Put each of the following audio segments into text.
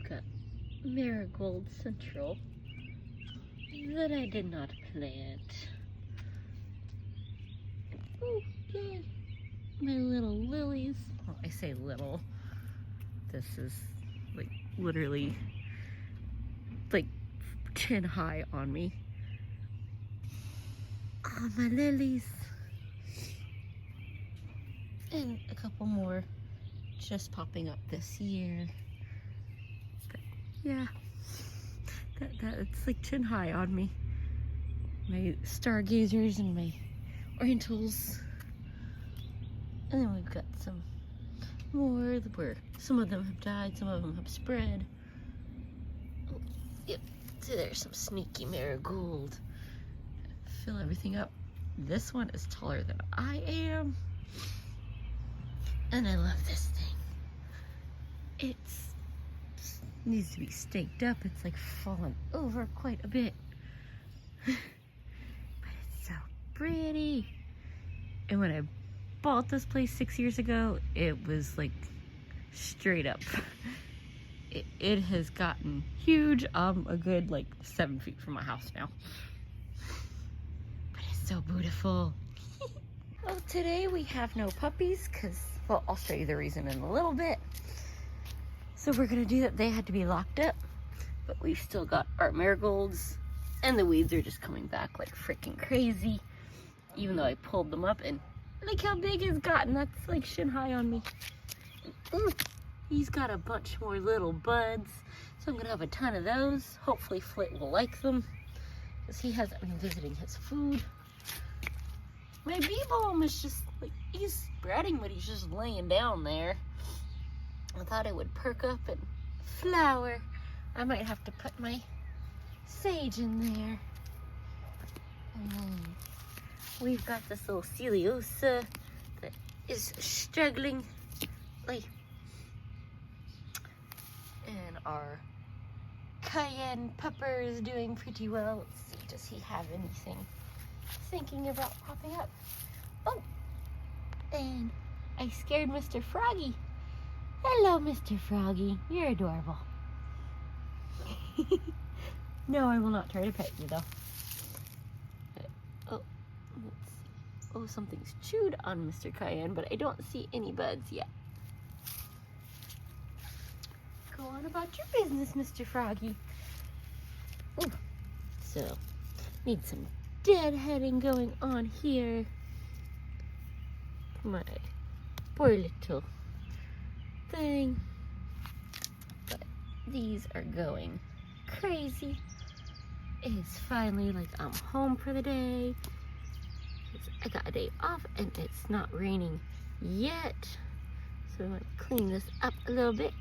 got Marigold Central that I did not plant. Oh, yay! My little lilies. Well, I say little. This is like literally like chin high on me. Oh, my lilies. And a couple more just popping up this year. But yeah, it's like chin high on me. My stargazers and my orientals. And then we've got some more where some of them have died, some of them have spread. Oh, yep, so there's some sneaky marigold. Fill everything up. This one is taller than I am. And I love this thing. It needs to be staked up. It's like fallen over quite a bit. But it's so pretty. And when I bought this place 6 years ago, it was like straight up. It has gotten huge. A good like 7 feet from my house now. But it's so beautiful. Well, today we have no puppies because, well, I'll show you the reason in a little bit. So we're gonna do that. They had to be locked up, but we've still got our marigolds, and the weeds are just coming back like freaking crazy. Even though I pulled them up, and look how big it's gotten. That's like shin high on me. He's got a bunch more little buds, so I'm gonna have a ton of those. Hopefully Flit will like them, because he hasn't been visiting his food. My bee balm is just like, he's spreading, but he's just laying down there. I thought it would perk up and flower. I might have to put my sage in there. And then we've got this little Celiosa that is struggling. Like, and our cayenne pepper is doing pretty well. Let's see, does he have anything thinking about popping up? Oh, and I scared Mr. Froggy. Hello, Mr. Froggy. You're adorable. No, I will not try to pet you, though. Oh, let's see. Oh, something's chewed on Mr. Cayenne, but I don't see any buds yet. Go on about your business, Mr. Froggy. Ooh. So, need some deadheading going on here. My poor little thing. But these are going crazy. It's finally like I'm home for the day. I got a day off and it's not raining yet. So I'm going to clean this up a little bit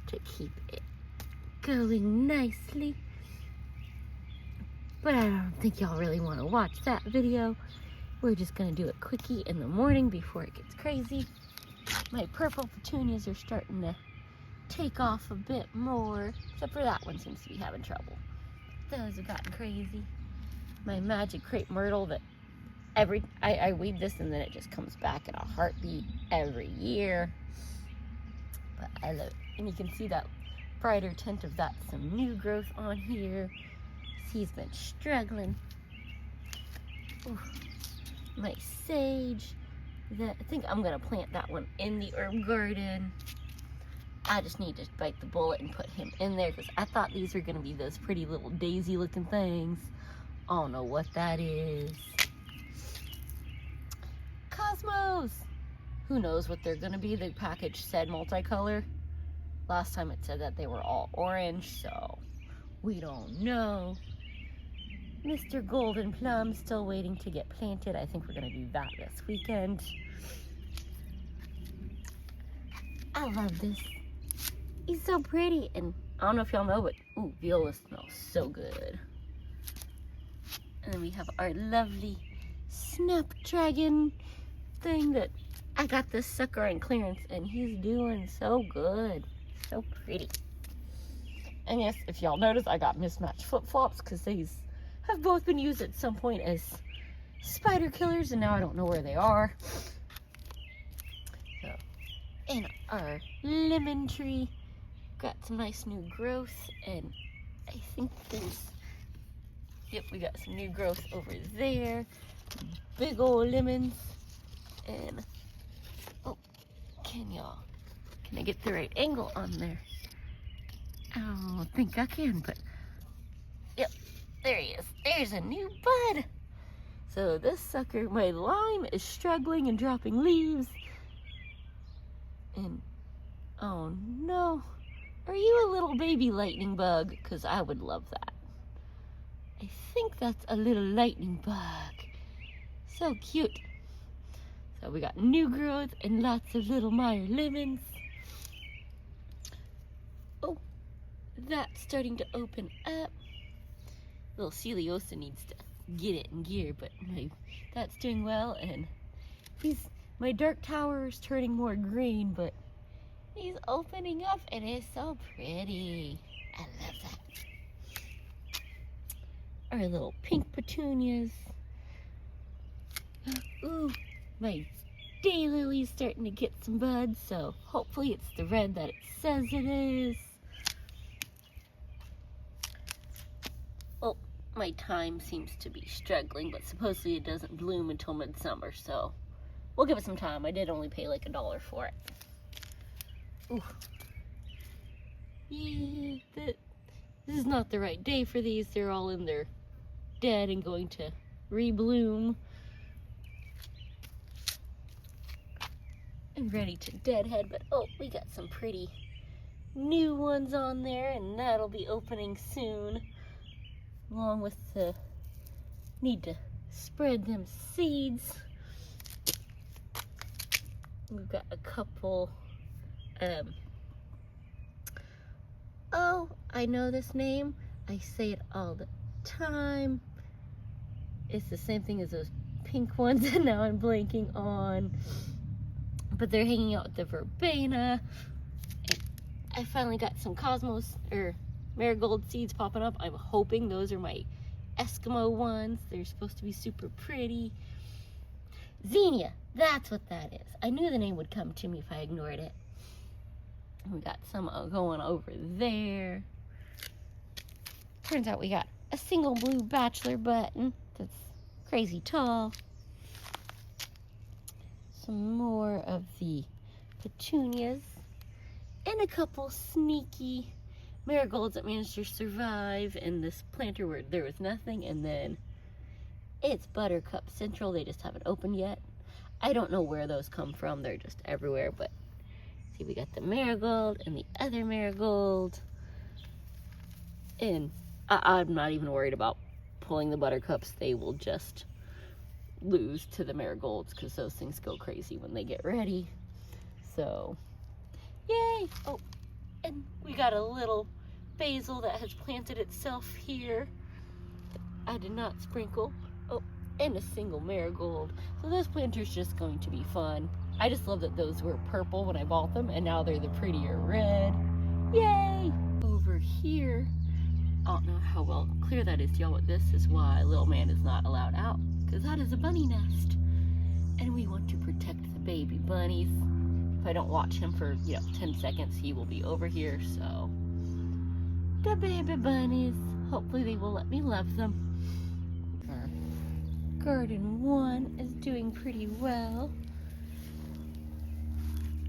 to keep it going nicely. But I don't think y'all really want to watch that video. We're just going to do it quickie in the morning before it gets crazy. My purple petunias are starting to take off a bit more, except for that one seems to be having trouble. Those have gotten crazy. My magic crepe myrtle that I weed this and then it just comes back in a heartbeat every year. But I love it. And you can see that brighter tint of that, some new growth on here. He's been struggling. Ooh. My sage, I think I'm gonna plant that one in the herb garden. I just need to bite the bullet and put him in there because I thought these were gonna be those pretty little daisy looking things. I don't know what that is. Cosmos! Who knows what they're gonna be? The package said multicolor. Last time it said that they were all orange, so we don't know. Mr. Golden Plum still waiting to get planted. I think we're gonna do that this weekend. I love this. He's so pretty, and I don't know if y'all know, but ooh, viola smells so good. And then we have our lovely snapdragon thing that I got this sucker on clearance, and he's doing so good, so pretty. And yes, if y'all notice, I got mismatched flip-flops because these have both been used at some point as spider killers, and now I don't know where they are. So, and our lemon tree got some nice new growth, and I think we got some new growth over there. Big old lemons. And, oh, can I get the right angle on there? I don't think I can, but, yep, there he is. There's a new bud. So this sucker, my lime, is struggling and dropping leaves. And, oh no. Are you a little baby lightning bug? Because I would love that. I think that's a little lightning bug. So cute. So we got new growth and lots of little Meyer lemons. Oh, that's starting to open up. Little Celiosa needs to get it in gear, but no, that's doing well. And my dark tower is turning more green, but he's opening up and it's so pretty. I love that. Our little pink petunias. Ooh, my daylili's starting to get some buds, so hopefully it's the red that it says it is. Well, my thyme seems to be struggling, but supposedly it doesn't bloom until midsummer, so we'll give it some time. I did only pay like $1 for it. Ooh. Yeah, this is not the right day for these. They're all in their dead and going to rebloom. And ready to deadhead, but oh, we got some pretty new ones on there, and that'll be opening soon, along with the need to spread them seeds. We've got a couple, oh, I know this name, I say it all the time. It's the same thing as those pink ones and now I'm blanking on, but they're hanging out with the verbena. And I finally got some cosmos or marigold seeds popping up. I'm hoping those are my Eskimo ones. They're supposed to be super pretty. Xenia, that's what that is. I knew the name would come to me if I ignored it. We got some going over there. Turns out we got a single blue Bachelor button that's crazy tall. Some more of the petunias. And a couple sneaky marigolds that managed to survive in this planter where there was nothing. And then it's Buttercup Central. They just haven't opened yet. I don't know where those come from. They're just everywhere. But see, we got the marigold and the other marigold. And I'm not even worried about pulling the buttercups. They will just lose to the marigolds because those things go crazy when they get ready. So, yay! Oh, and we got a little basil that has planted itself here. I did not sprinkle. Oh, and a single marigold. So this planter's just going to be fun. I just love that those were purple when I bought them, and now they're the prettier red. Yay! Over here, I don't know how well clear that is to y'all, but this is why little man is not allowed out, because that is a bunny nest. And we want to protect the baby bunnies. If I don't watch him for, 10 seconds, he will be over here, so. The baby bunnies, hopefully they will let me love them. Our garden 1 is doing pretty well.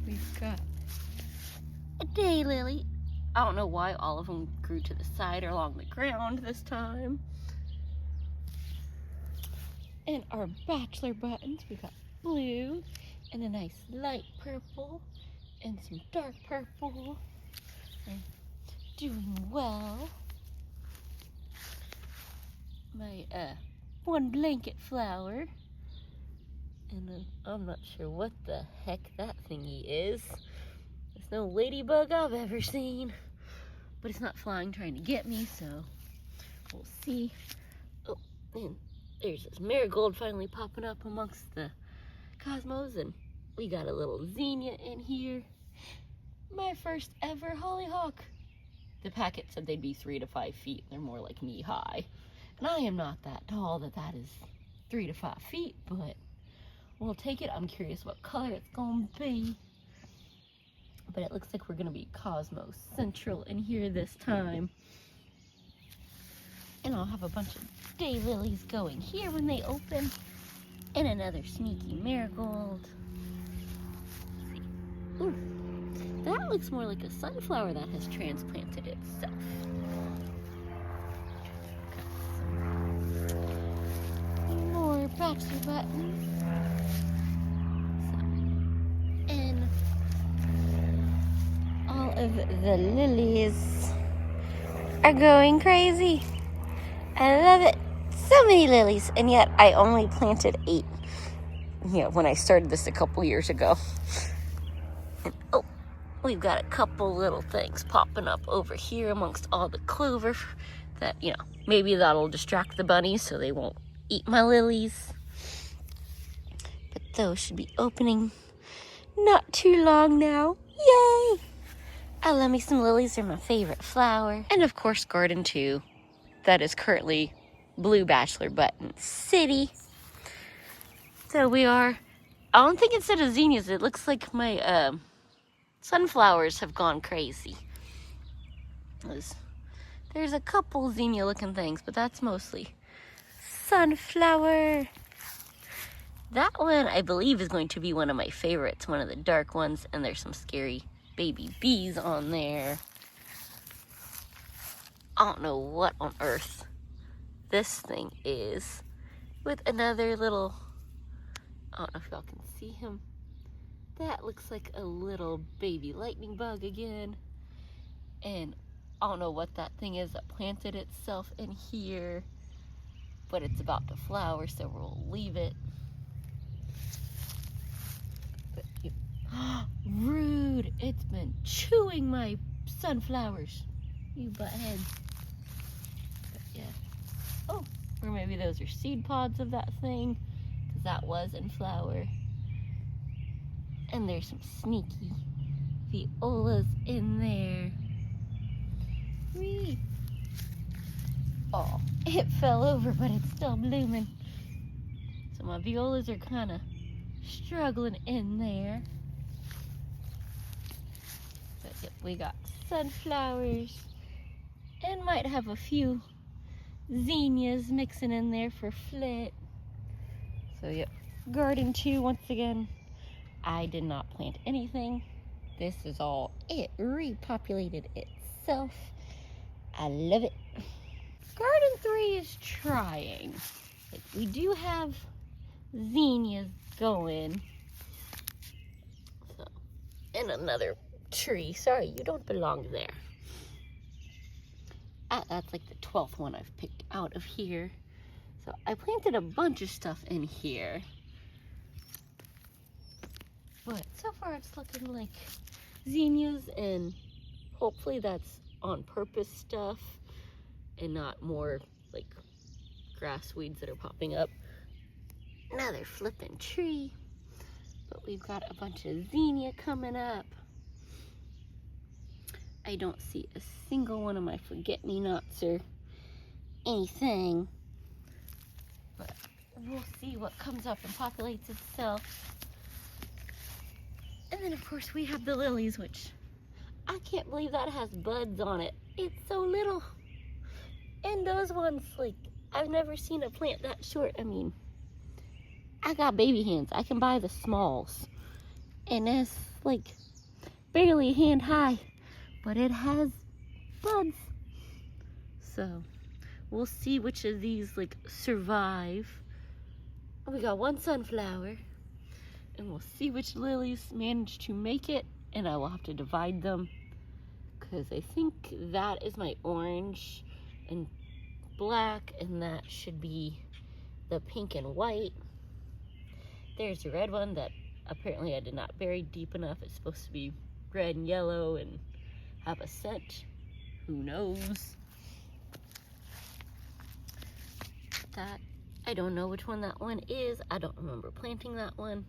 We've got a daylily. I don't know why all of them grew to the side or along the ground this time. And our Bachelor buttons, we got blue and a nice light purple and some dark purple. And doing well. My one blanket flower. And I'm not sure what the heck that thingy is. It's no ladybug I've ever seen. But it's not flying trying to get me, so we'll see. Oh, and there's this marigold finally popping up amongst the cosmos. And we got a little zinnia in here. My first ever hollyhock. The packet said they'd be 3 to 5 feet. They're more like knee high. And I am not that tall that is 3 to 5 feet, but we'll take it. I'm curious what color it's going to be. But it looks like we're gonna be Cosmos Central in here this time. And I'll have a bunch of daylilies going here when they open. And another sneaky marigold. Let's see. Ooh, that looks more like a sunflower that has transplanted itself. More Bachelor buttons. And all of the lilies are going crazy. I love it. So many lilies, and yet I only planted 8. When I started this a couple years ago. And, oh, we've got a couple little things popping up over here amongst all the clover that, maybe that'll distract the bunnies so they won't eat my lilies. But those should be opening not too long now. Yay! I love me some lilies. They're my favorite flower. And of course, Garden 2. That is currently Blue Bachelor Button City. So we are, I don't think it's of zinnias. It looks like my sunflowers have gone crazy. There's a couple zinnia looking things, but that's mostly sunflower. That one I believe is going to be one of my favorites, one of the dark ones, and there's some scary baby bees on there. I don't know what on earth this thing is, with another little, I don't know if y'all can see him. That looks like a little baby lightning bug again. And I don't know what that thing is that planted itself in here, but it's about to flower, so we'll leave it. But rude! It's been chewing my sunflowers, you butthead. But yeah. Oh, or maybe those are seed pods of that thing, because that was in flower. And there's some sneaky violas in there. Whee! Oh, it fell over, but it's still blooming. So my violas are kind of struggling in there. But yep, we got sunflowers and might have a few zinnias mixing in there for flit. So yep, Garden 2 once again. I did not plant anything. This is all it repopulated itself. I love it. Garden 3 is trying. Like, we do have zinnias going. So, and another tree. Sorry, you don't belong there. That's like the 12th one I've picked out of here. So I planted a bunch of stuff in here. But so far it's looking like zinnias, and hopefully that's on purpose stuff and not more like grass weeds that are popping up. Another flipping tree. But we've got a bunch of zinnia coming up. I don't see a single one of my forget-me-nots or anything. But we'll see what comes up and populates itself. And then, of course, we have the lilies, which I can't believe that has buds on it. It's so little. And those ones, like, I've never seen a plant that short. I mean, I got baby hands. I can buy the smalls. And it's, like, barely hand high. But it has buds. So, we'll see which of these, like, survive. We got one sunflower. And we'll see which lilies manage to make it, and I will have to divide them, because I think that is my orange and black, and that should be the pink and white. There's the red one that apparently I did not bury deep enough. It's supposed to be red and yellow and have a scent. Who knows? That, I don't know which one that one is. I don't remember planting that one.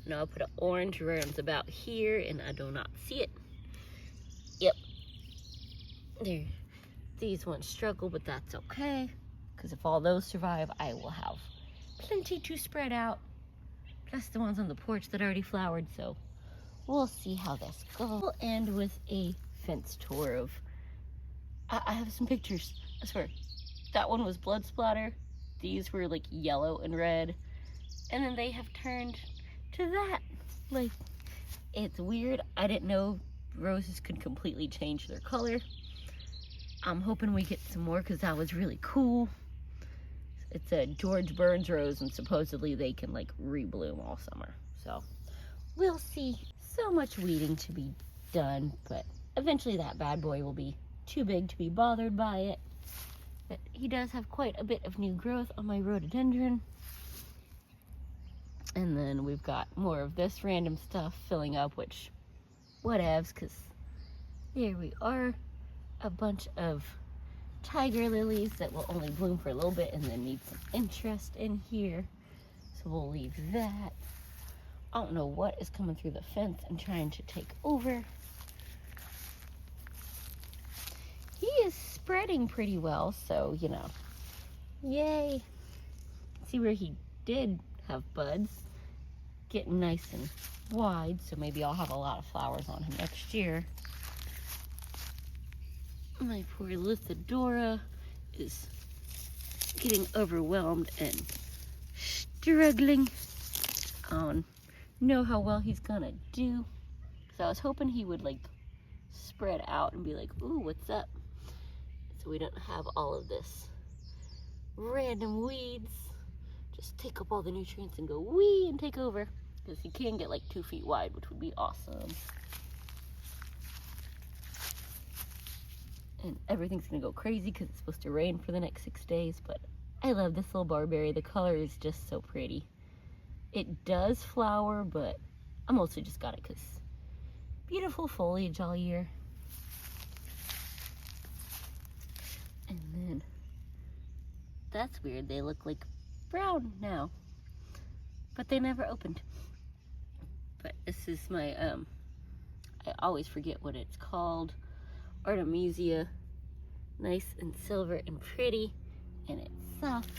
No, I put an orange rounds about here, and I do not see it. Yep. There. These ones struggle, but that's okay. Because if all those survive, I will have plenty to spread out. Plus the ones on the porch that already flowered, so we'll see how this goes. We'll end with a fence tour of, I have some pictures, I swear. That one was blood splatter. These were like yellow and red. And then they have turned to that. Like, it's weird. I didn't know roses could completely change their color. I'm hoping we get some more because that was really cool. It's a George Burns rose and supposedly they can like rebloom all summer. So we'll see. So much weeding to be done, but eventually that bad boy will be too big to be bothered by it. But he does have quite a bit of new growth on my rhododendron. And then we've got more of this random stuff filling up, which whatevs, because there we are. A bunch of tiger lilies that will only bloom for a little bit and then need some interest in here. So we'll leave that. I don't know what is coming through the fence and trying to take over. He is spreading pretty well, so, you know, yay. See where he did have buds, getting nice and wide, so maybe I'll have a lot of flowers on him next year. My poor Lithidora is getting overwhelmed and struggling. I don't know how well he's gonna do. So I was hoping he would like spread out and be like, ooh, what's up? So we don't have all of this random weeds. Just take up all the nutrients and go wee and take over. Because he can get like 2 feet wide, which would be awesome. And everything's gonna go crazy because it's supposed to rain for the next 6 days, but I love this little barberry. The color is just so pretty. It does flower, but I mostly just got it because beautiful foliage all year. And then, that's weird, they look like brown now, but they never opened. But this is my, I always forget what it's called, Artemisia, nice and silver and pretty, and it's soft.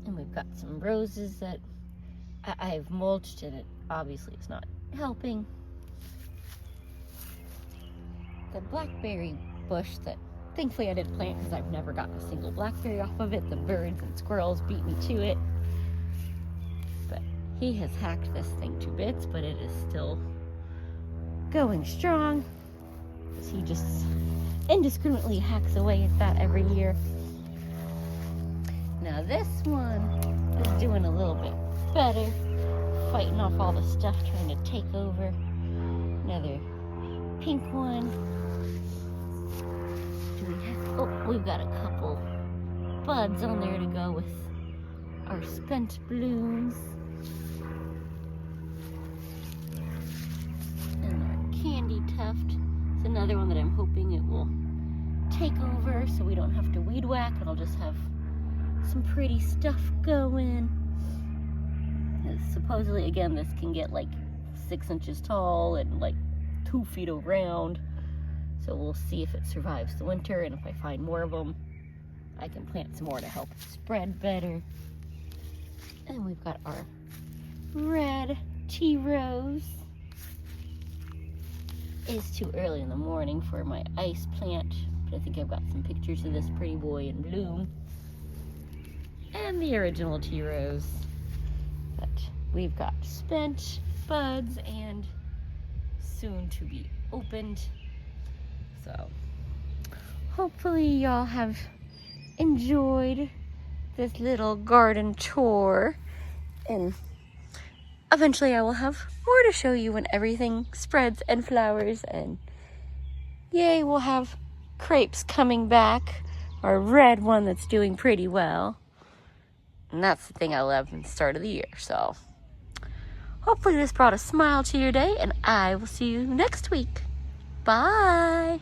And we've got some roses that I've mulched, and it obviously is not helping. The blackberry bush that thankfully I didn't plant because I've never gotten a single blackberry off of it. The birds and squirrels beat me to it. But he has hacked this thing to bits, but it is still going strong. Because he just indiscriminately hacks away at that every year. Now this one is doing a little bit better. Fighting off all the stuff trying to take over. Another pink one. We've got a couple buds on there to go with our spent blooms. And our candy tuft is another one that I'm hoping it will take over so we don't have to weed whack and I'll just have some pretty stuff going. And supposedly, again, this can get like 6 inches tall and like 2 feet around. So we'll see if it survives the winter, and if I find more of them, I can plant some more to help it spread better. And we've got our red tea rose. It's too early in the morning for my ice plant, but I think I've got some pictures of this pretty boy in bloom. And the original tea rose. But we've got spent buds and soon to be opened. So hopefully y'all have enjoyed this little garden tour, and eventually I will have more to show you when everything spreads and flowers, and yay, we'll have crepes coming back, our red one that's doing pretty well, and that's the thing I love in the start of the year. So hopefully this brought a smile to your day, and I will see you next week. Bye.